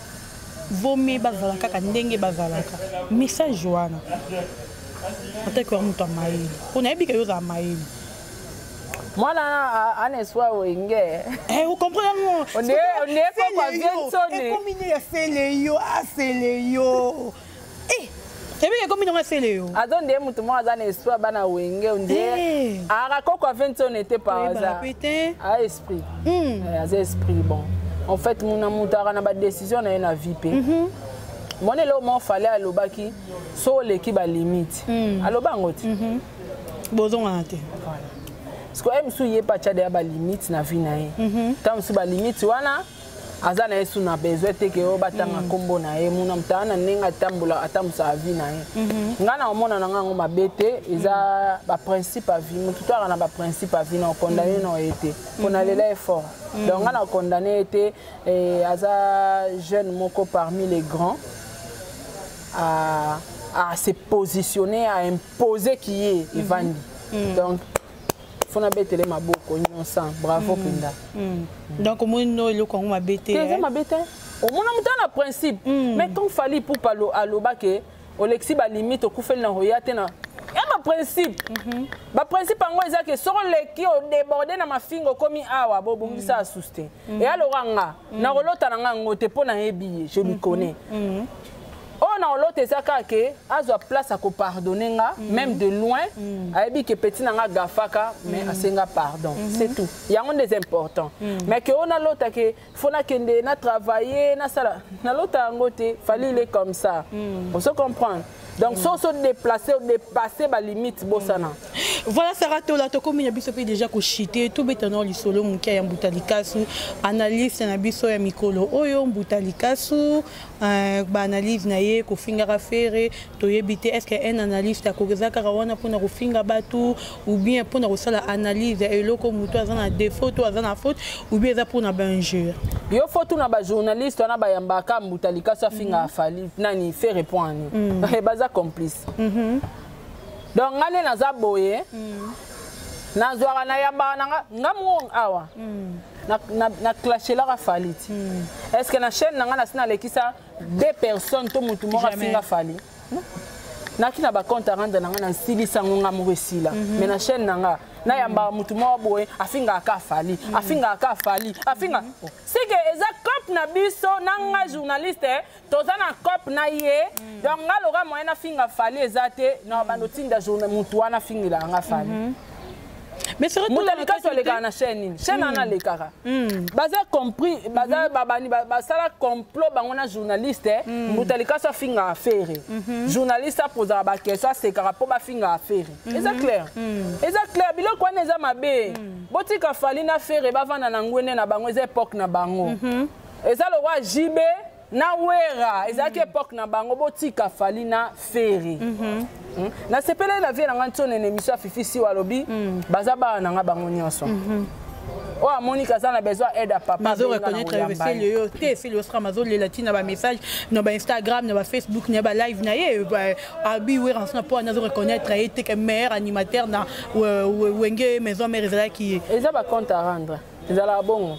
vomi bazalaka ka ndenge bazalaka message wana atako mutu amaili on a bi que yo za amaili moi là on est soit wenge vous comprenez on est pas quoi bien sonné comme il a fait les yo et bien comme il a fait les yo adonde mutu moi za na soit bana wenge on dit ara kokwa 20 on était par hasard à esprit à esprit bon en fait mon mutara na ba décision na na vie pe mon elo mo fallait alobaki so l'équipe à limite aloba ngoti bozon ante voilà parce que même si pas tchade ya ba limite na vie na ye tant si ba limite wana azana yesu na besoin te ke o batanga kombo na ye muna mtana nenga tambula atamusa vie na ye ngana omona na ngango mabete eza ba principe à vie mutu to na ba principe à vie na condamné na été on a l'effort donc ngana condamné été aza jeune moko parmi les grands à se positionner à imposer qui est Evandi donc fona betele maboko nyonsa bravo Pinda donc au moins le kongo mabete c'est mabete au moins mutana principe mais quand fallait pour palo aloba ke olexi ba limite okufeli na royate na ya ba principe ba principe ngo eza ke soro leki o déborder na mafingo komi awa bobungisa asuste et aloranga na rolota na ngo te pona yebi je lui connais on a l'autre ezaka ke azwa place à ko pardonner nga même de loin ayebi ke petit nanga gafaka mais asenga pardon c'est tout il y a un des importants mais que on a l'autre ke fona kende na travailler na sala na l'autre ngote fallait il est comme ça on se comprend donc so se déplacer ou dépasser ba limite bosana voilà Sarah Tola to comme biso pe déjà ko chiter tout betano lisolo mukia ya Mbutalikasu analyse na biso ya mikolo oyo Mbutalikasu ba analyse na ye ko finga rafere to yebite est-ce que un analyste akozaka wana pona ko finga batu ou bien pona ko sala analyse et loko muto azana défaut to azana faute ou bien za pona ba injure yo faute na ba journaliste na ba yambaka Mbutalikasu finga fali nani fait répondre baza complice donc ngane na za boye nazwaka na yamba nga mo awa na clasher la faliti est-ce que na chaîne nanga na sina lekisa 2 personnes to mutu mo afinga fali nakina ba compte rendre nanga na silisa ngonga mo resila mais na chaîne nanga na yamba mutu mo boye afinga ka fali afinga c'est que eza cop na biso nanga journaliste toza na cop na ye donc ngaloga moyen na finga fali ezate na bando tinda journée mutu wana fingila nga fali. Mais c'est vrai que na chaîne ana le kaka baza compris baza babani basala complot bangona journaliste mutalika so finga affaire journaliste posa ba question c'est kaka po ba finga affaire c'est clair biloko wana eza mabe botika fali na affaire bavana na ngwene na bango eza époque na bango eza lo wa jibe na wera eza ki époque na bango botika fali na affaire na sepele la vie nanga ntone na émission Fifi si walobi baza ba nanga bango nyonso o amoni kaza na besoin aide à papa mazo reconnaître le té c'est le mazo les latines ba message no ba Instagram no ba Facebook no ba live na ye abi we rançon pour nazo reconnaître été que meilleur animateur na wenge maison mère ezala qui eza ba compte à rendre ezala bongo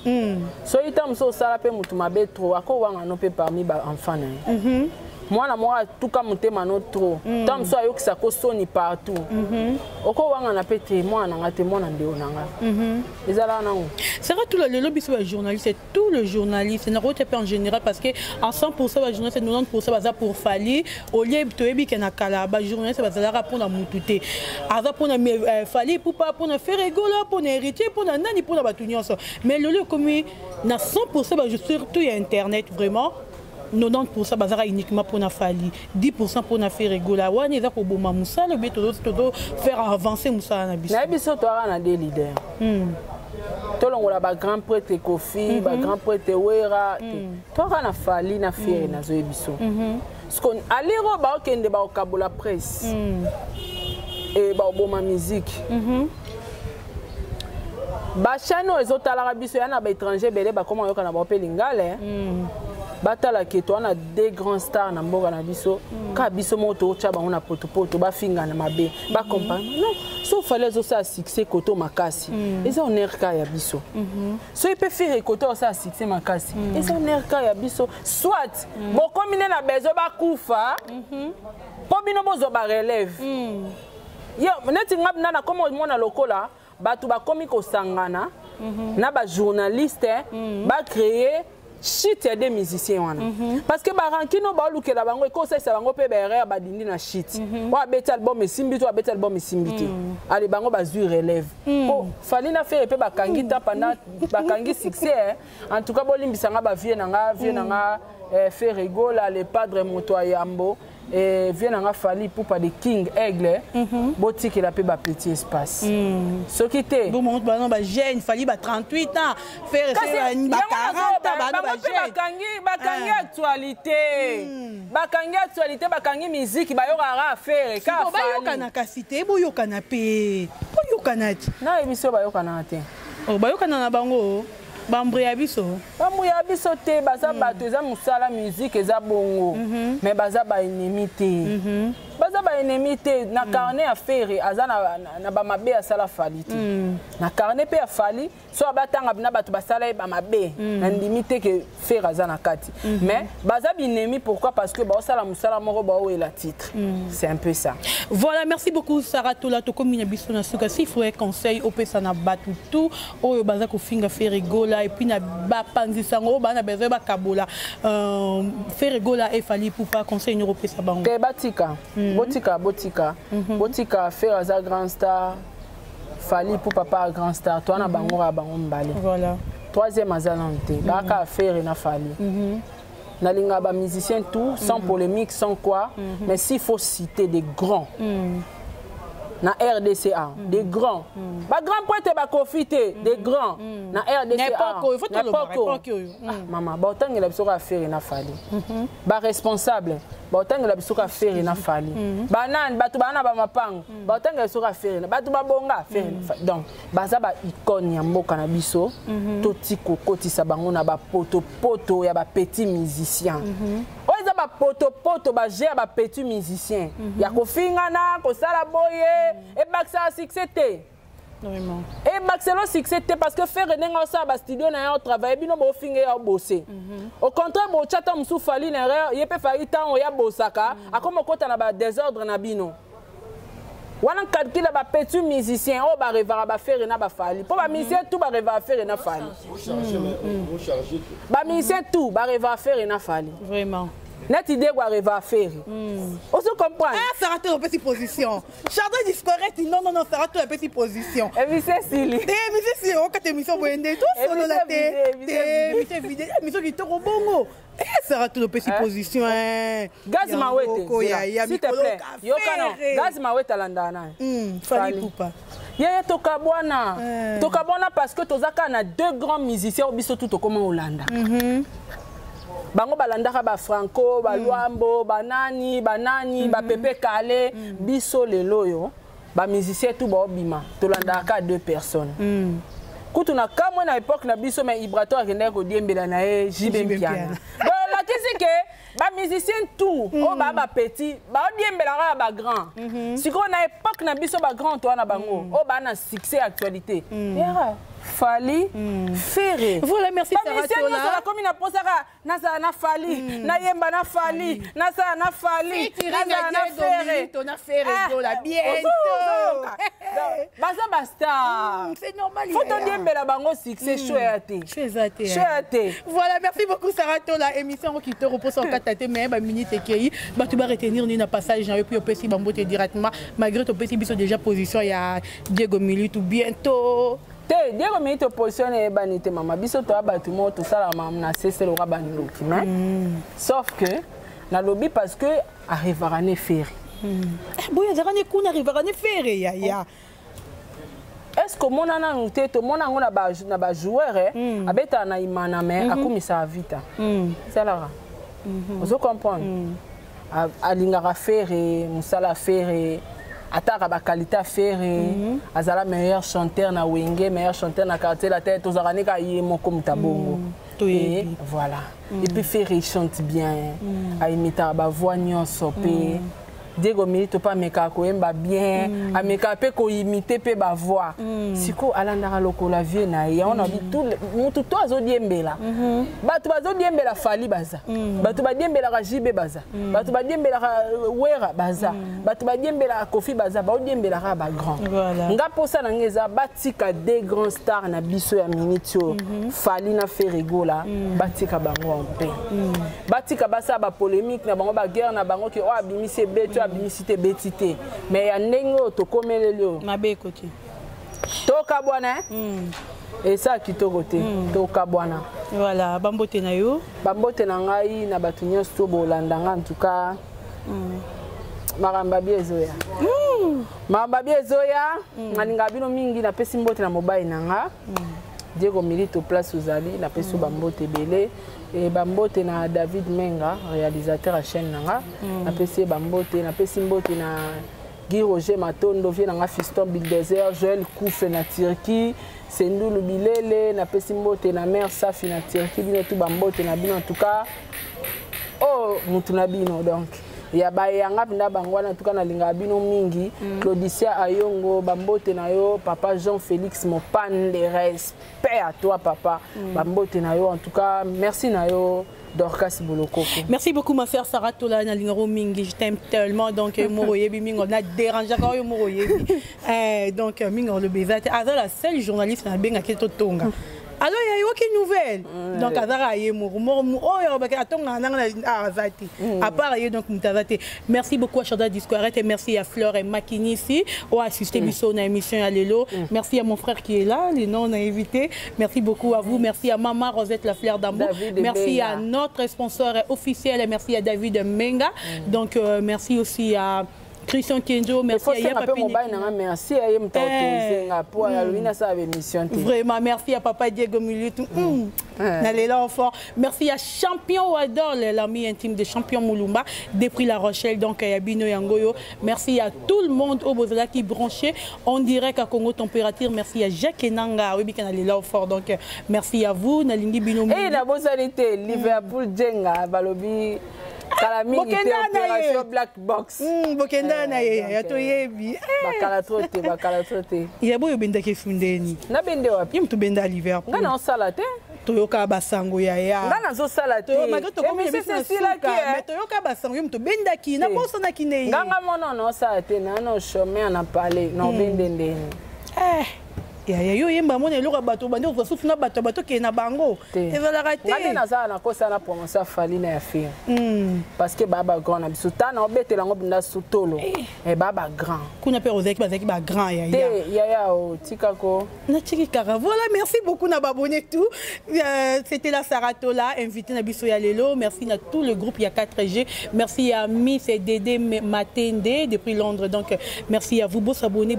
so itam so sala pe mutu mabe trop ako wanga no pe parmi ba enfant na mwana mwa tuka mutema no trop tam so ayokisa ko soni partout oko wanga na pete mwana nga te mwana ndeo nanga ezala nango c'est vrai tout le lobby sur journaliste tout le journaliste na rote en général parce que en 100% ba journaliste 90% baza pour fali au lieu to ebi ke na kala ba journaliste bazala pour na mutute aza pour na fali pour pas pour na faire rigoler pour na héritier pour na nani pour na batunyonso mais le lieu comme na 100% ba surtout il y a internet vraiment 90% bazara uniquement pour na fali 10% pour na faire rigola wani za ko boma musala le beto todo faire avancer musala na biso na biso to na des leaders to longola ba grand prêtre Kofi ba grand prêtre Wera to na fali na faire na zo biso ce qu'on aliro ba okende ba okabola presse et ba boma musique ba chano ezotala biso yana ba étranger belé ba comment yoka na ba pe lingale batala ke to na des grands stars na mboka na biso ka biso moto cha ba ona poto ba finga na mabe ba compagnie non so fallait zo ça succès koto makasi eza onerka ya biso so il peut faire koto ça succès makasi eza onerka ya biso soit bo combiner na bezo ba kufa po bino bozo ba relève yo neti ngabna na comme mona lokola batu ba komi ko sangana na ba journaliste ba créer shit des musiciens wana parce que barankino ba lukela bango ko ça bango pe berre ba dindi na shit wa beta album simbi to beta album simbi ali bango ba zu relève po fali na faire pe ba kangi ta pendant ba kangi succès en tout cas bolimbisa nga ba vie nanga faire rigola le padre moto ayambo et vient nga fali pour pas de king aigle botiki la pe ba petit espace ce qui était bon monte ba non ba jeune fali ba 38 ans faire ba 40 ba jeune bakangi actualité bakangi musique ba yora faire ka fali ba yokana kasite bo yokana pe bo yokana ti na émission ba yokana te o ba yokana na bango bambria biso te baza bato eza musala musique eza bongo mais baza ba ennemi te na carnet affaire aza na ba mabe asala fali te na carnet pe afali so abatanga bina bato basala ba mabe na limite que faire aza na kati mais baza binemi pourquoi parce que ba osala musala moko ba o la titre c'est un peu ça. Voilà, merci beaucoup Sarah Tola to komina biso na suka si faut un conseil au pesa na batu tout o baza ko finga faire rigola et puis na ba panzisa ngo ba na besoin ba kabola faire rigola et fali pour pas conseil no pesa bango te botika faire za grand star fali pour papa grand star toi na bango ra bango mbale voilà troisième azalante baka faire na fali na linga ba musicien tout sans polémique sans quoi mais s'il faut citer des grands na RDCA des grands ba grand poète ba confiter des grands na RDCA n'importe maman ba otangela biso ka faire na fali ba responsable ba otangela biso ka faire na fali ba nan batu bana ba mapango ba otangela biso ka faire na batu ba bonga faire donc baza ba icône ya mboka na biso totiko kotisa bango na ba poto ya ba petit musicien oza ba poto ba gère ba petit musicien ya ko fingana ko sala boye et baksa succès te Vraiment. Et Maxelo succès parce que faire renenga ça ba studio na yo travailler bino bo finge ya bosser. Au contraire bo chata musu fali na erreur yepe fali temps ya bosaka akoma kota na ba désordre na bino. Wana calcule ba petit musicien o ba revara ba faire na ba fali. Po ba musicien tout ba revara faire na fali. Ba musicien tout ba revara faire na fali. Vraiment. Net idée quoi arriver à faire. On se comprend. Ah, ça rate en petite position. Chardon disparaît, non, ça rate en petite position. Et puis c'est Sili. Mais c'est si, on a émission Boende, tout sur la tête. Émission qui te rebongo. Ça rate en petite position. Gaz Mawete. S'il te plaît. Gaz Mawete à l'andana. Fali Poupa. Yaya Tokabwana. Tokabwana parce que Tozaka a deux grands musiciens au biso tout comme Hollande. Bango balandaka ba Franco, ba Luambo, banani, ba Pepe Kale, biso lelo yo, ba musicien tout ba obima, tolandaka deux personnes. Kutuna kamwe na époque na biso mais Ibrato akenda ko diembela na e Jibe Mpiana. La question que ba musicien tout, o ba petit, ba diembela ba grand. Si qu'on na époque na biso ba grand toi na bango, o ba na succès actualité. Fali Ferré. Voilà, merci Sarah Tola. La commune a posé na Fali, na Yemba na Fali, na sa na Fali, na Ferré, ton affaire la bientôt. Basta. C'est normal. Faut ton Yemba la bango succès chouette. Chouette. Voilà, merci beaucoup Sarah Tola. Émission qui te repose en 4 mais ba minute qui ba tu vas retenir ni na passage et puis au petit bambote directement malgré ton petit biso déjà position il y a Diego Mili tout bientôt. Diego Mili te position et banité maman biso to abatu mo to sala maman na cesse le rabani document. Sauf que na lobby parce que arrivera ne faire. Boya zarane ko na arrivera ne faire ya. Est-ce que mon ana noté to mon ana na ba joueur abeta na imana mais akumisa vita. C'est là. Vous comprenez? Alingara faire musala faire ataka ba qualité faire azala meilleur chanteur na wenge meilleur chanteur na quartier la tête aux aranika yemo comme tabongo et voilà et puis faire il chante bien a imiter ba voix nyonso pe Diego Mili to pas meka ko emba bien a meka pe ko imiter pe ba voix siko alanda loko la vie na ya on a dit tout to azo diembela batu bazo diembela Fali baza batu ba diembela ka Jibe baza batu ba diembela ka Wera baza batu ba diembela Kofi baza ba diembela ka ba grand nga posa na ngeza batika des grands stars na biso ya minitio Fali na Ferrigo la batika bango en paix batika basa ba polémique na bango ba guerre na bango ki o abimisi beto abimisi betité mais ya ndenge to komelelo mabe côté toka bwana et ça qui to côté toka bwana voilà bambote na yo bambote na ngai na batu nyonso bolandanga en tout cas maramba biezoya maramba biezoya ngalinga bino mingi na pesi mbote na mobile nanga Diego Mili to place uzali na pesi bambote belé et bambote na David Menga réalisateur à chaîne nanga na pesi bambote na pesi mbote na Guy Roger Matondo vient nanga Fiston Bildezer Joël Kouffe na Turquie Sendulu Bilele na pesi mbote na Mère Safi na Turquie bino tout bambote na bino en tout cas oh mutu na bino donc ya bayanga pinda bangwana en tout cas na linga bino mingi Claudicia Ayongo bambote na yo papa Jean-Félix Mopane les respect à toi papa bambote na yo en tout cas merci na yo Dorcas Boloko. Merci beaucoup ma sœur Sarah Tola na lingaro mingi je t'aime tellement donc moroyebi mingo na dérange encore yo moroyebi donc mingo le bezate azala la seule journaliste na benga keto tonga. Alors il y a aucune nouvelle donc azara yemo oh ya ba atonga na azati à part donc mutazate merci beaucoup à Chanda Discoret et merci à Fleur et Makini ici au assister biso na émission ya lelo merci à mon frère qui est là les noms on a invité merci beaucoup à vous merci à maman Rosette la Fleur d'amour merci à notre sponsor officiel et merci à David Menga donc merci aussi à Christian Kenjo, merci à Yapa Pini. Merci à vraiment, merci à Papa Diego Mili. Merci à Champion Wador, l'ami intime de Champion Moulumba, depuis La Rochelle, donc à Yabino Yangoyo. Merci à tout le monde au Bozala qui branché en direct à Congo Température. Merci à Jacques Enanga, donc merci à vous, Nalingi Bino. Et la Bozalité, Liverpool Djenga, Balobi. kala mingi te opération black box bokenda na ye ya to yebi bakala trote ya boyo benda ke fundeni na bende wapi yim to benda Liverpool ngana osala te toyoka basango ya ngana zo sala te maga to comme c'est sila ki mais toyoka basango yim to benda ki na bosana ki ne nganga mono no sala te na no chemin na parler no bende ndeni ya yo yemba mona eloko bato bande osusu na bato ke na bango ezalaka te ngane nazala na kosa na promotion fali na ya film parce que baba grand na biso tana obetela ngo binda sutolo baba grand kuna pe ozaki bazaki ba grand ya o tikako na tiki kara. Voilà, merci beaucoup na babone tout. C'était la Saratola invité na biso ya lelo. Merci à tout le groupe ya 4G. Merci à Miss et Dédé Matende depuis Londres. Donc merci à vous, beau s'abonner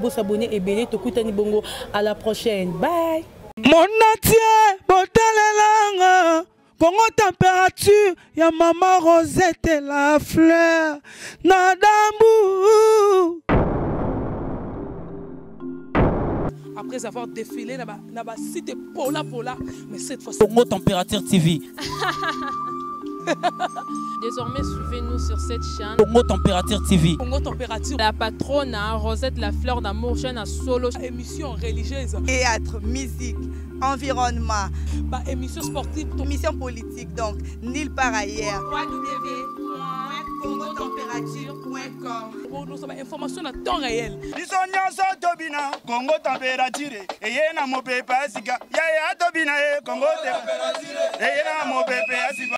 et belé tokutani bongo. À la prochaine. Bye. Mon atier, botalelanga, Congo température, ya maman Rosette et la fleur, Nadambu. Après avoir défilé dans la cité Pola, mais cette fois-ci. Congo Température TV. Désormais, suivez-nous sur cette chaîne. Congo Température TV. Congo Température. La patronne, Rosette La Fleur d'Amour, chaîne à solo. Émission religieuse. Théâtre, musique, environnement. Émission sportive. Émission politique, donc nulle part ailleurs. www.congotempérature.com. Pour nous avons information à temps réel. Congo Température. Et y a mon pépé, Congo Température. Et y a mon pépé,